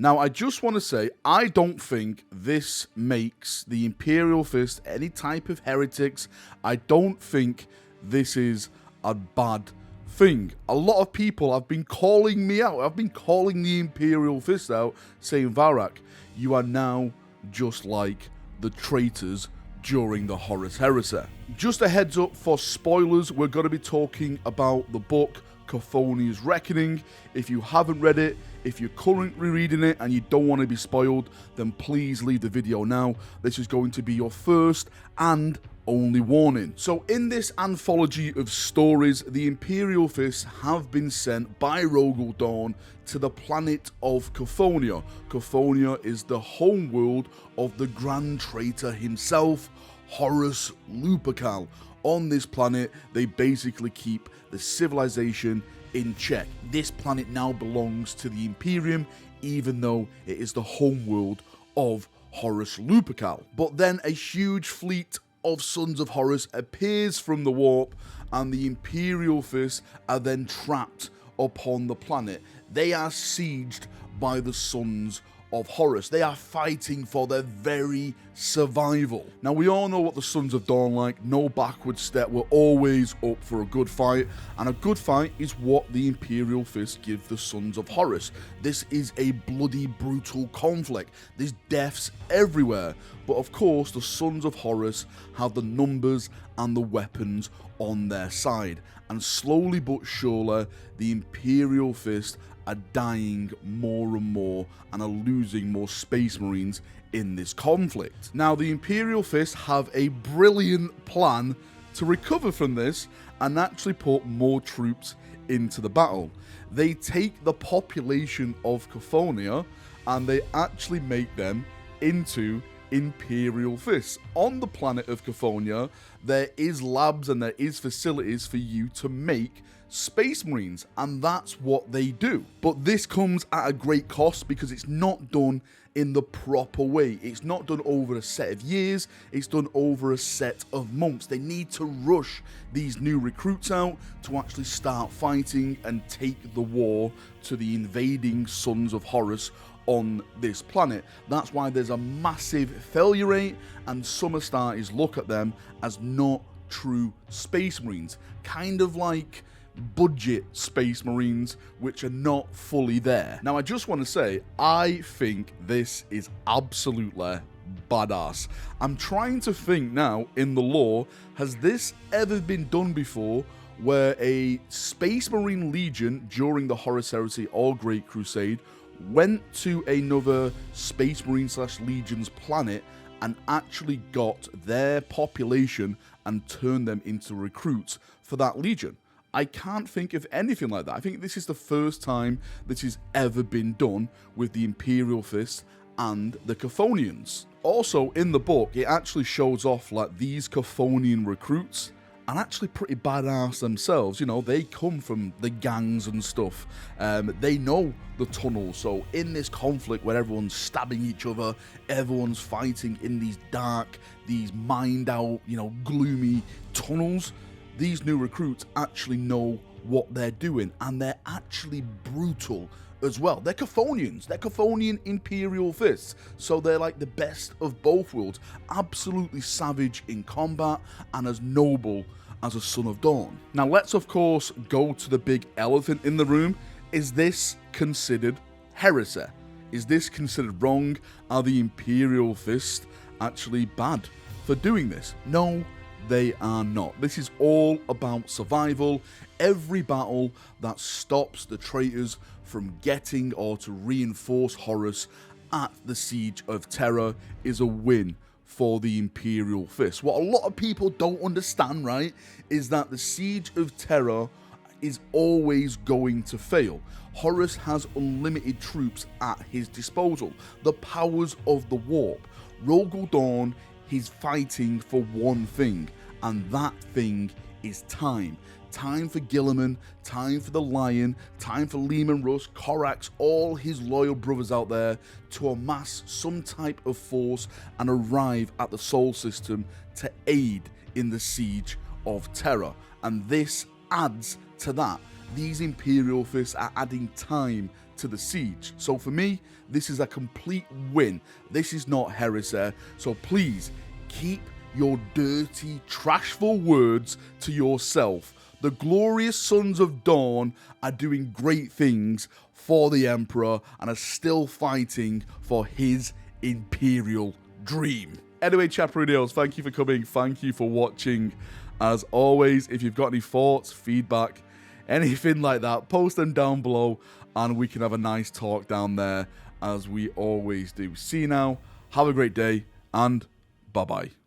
Now, I just want to say, I don't think this makes the Imperial Fist any type of heretics. I don't think this is a bad thing. A lot of people have been calling me out. I've been calling the Imperial Fist out, saying, Valrak, you are now just like the traitors during the Horus Heresy. Just a heads up for spoilers, we're going to be talking about the book Chthonia's Reckoning. If you haven't read it, if you're currently reading it and you don't want to be spoiled, then please leave the video now. This is going to be your first and only warning. So in this anthology of stories, the Imperial Fists have been sent by Rogal Dorn to the planet of Cthonia. Cthonia is the home world of the Grand Traitor himself, Horus Lupercal. On this planet, they basically keep the civilization in check. This planet now belongs to the Imperium, even though it is the home world of Horus Lupercal. But then a huge fleet of Sons of Horus appears from the warp, and the Imperial Fists are then trapped upon the planet. They are sieged by the Sons of Horus. They are fighting for their very survival. Now, we all know what the Sons of Dorn like. No backward step. We're always up for a good fight, and a good fight is what the Imperial Fists give the Sons of Horus. This is a bloody, brutal conflict. There's deaths everywhere, but of course the Sons of Horus have the numbers and the weapons on their side, and slowly but surely the Imperial Fists are dying more and more and are losing more Space Marines in this conflict. Now, the Imperial Fists have a brilliant plan to recover from this and actually put more troops into the battle. They take the population of Cthonia and they actually make them into Imperial Fists. On the planet of Cthonia, there is labs and there is facilities for you to make Space Marines, and that's what they do. But this comes at a great cost because it's not done in the proper way. It's not done over a set of years, it's done over a set of months. They need to rush these new recruits out to actually start fighting and take the war to the invading Sons of Horus on this planet. That's why there's a massive failure rate, and some Astartes look at them as not true Space Marines, kind of like budget Space Marines, which are not fully there. Now, I just want to say, I think this is absolutely badass. I'm trying to think now, in the lore, has this ever been done before, where a Space Marine Legion during the Horus Heresy or Great Crusade went to another Space Marine / Legion's planet and actually got their population and turned them into recruits for that Legion? I can't think of anything like that. I think this is the first time this has ever been done with the Imperial Fists and the Chthonians. Also, in the book, it actually shows off like these Chthonian recruits are actually pretty badass themselves. You know, they come from the gangs and stuff. They know the tunnels. So in this conflict where everyone's stabbing each other, everyone's fighting in these dark, these mined out, you know, gloomy tunnels, these new recruits actually know what they're doing, and they're actually brutal as well. They're Chthonians. They're Chthonian Imperial Fists, so they're like the best of both worlds. Absolutely savage in combat and as noble as a Son of Dorn. Now, let's of course go to the big elephant in the room. Is this considered heresy? Is this considered wrong? Are the Imperial Fists actually bad for doing this? No, they are not. This is all about survival. Every battle that stops the traitors from getting or to reinforce Horus at the Siege of Terror is a win for the Imperial Fist. What a lot of people don't understand, right, is that the Siege of Terror is always going to fail. Horus has unlimited troops at his disposal. The powers of the warp. Rogal Dorn, he's fighting for one thing, and that thing is time. Time for Guilliman, time for the Lion, time for Leman Russ, Corax, all his loyal brothers out there to amass some type of force and arrive at the Sol System to aid in the Siege of Terror. And this adds to that. These Imperial Fists are adding time to the siege. So for me, this is a complete win. This is not heresy. So please, keep your dirty, trashful words to yourself. The glorious Sons of Dorn are doing great things for the Emperor and are still fighting for his Imperial dream. Anyway, Chaperoonios, thank you for coming. Thank you for watching. As always, if you've got any thoughts, feedback, anything like that, post them down below and we can have a nice talk down there as we always do. See you now. Have a great day and bye-bye.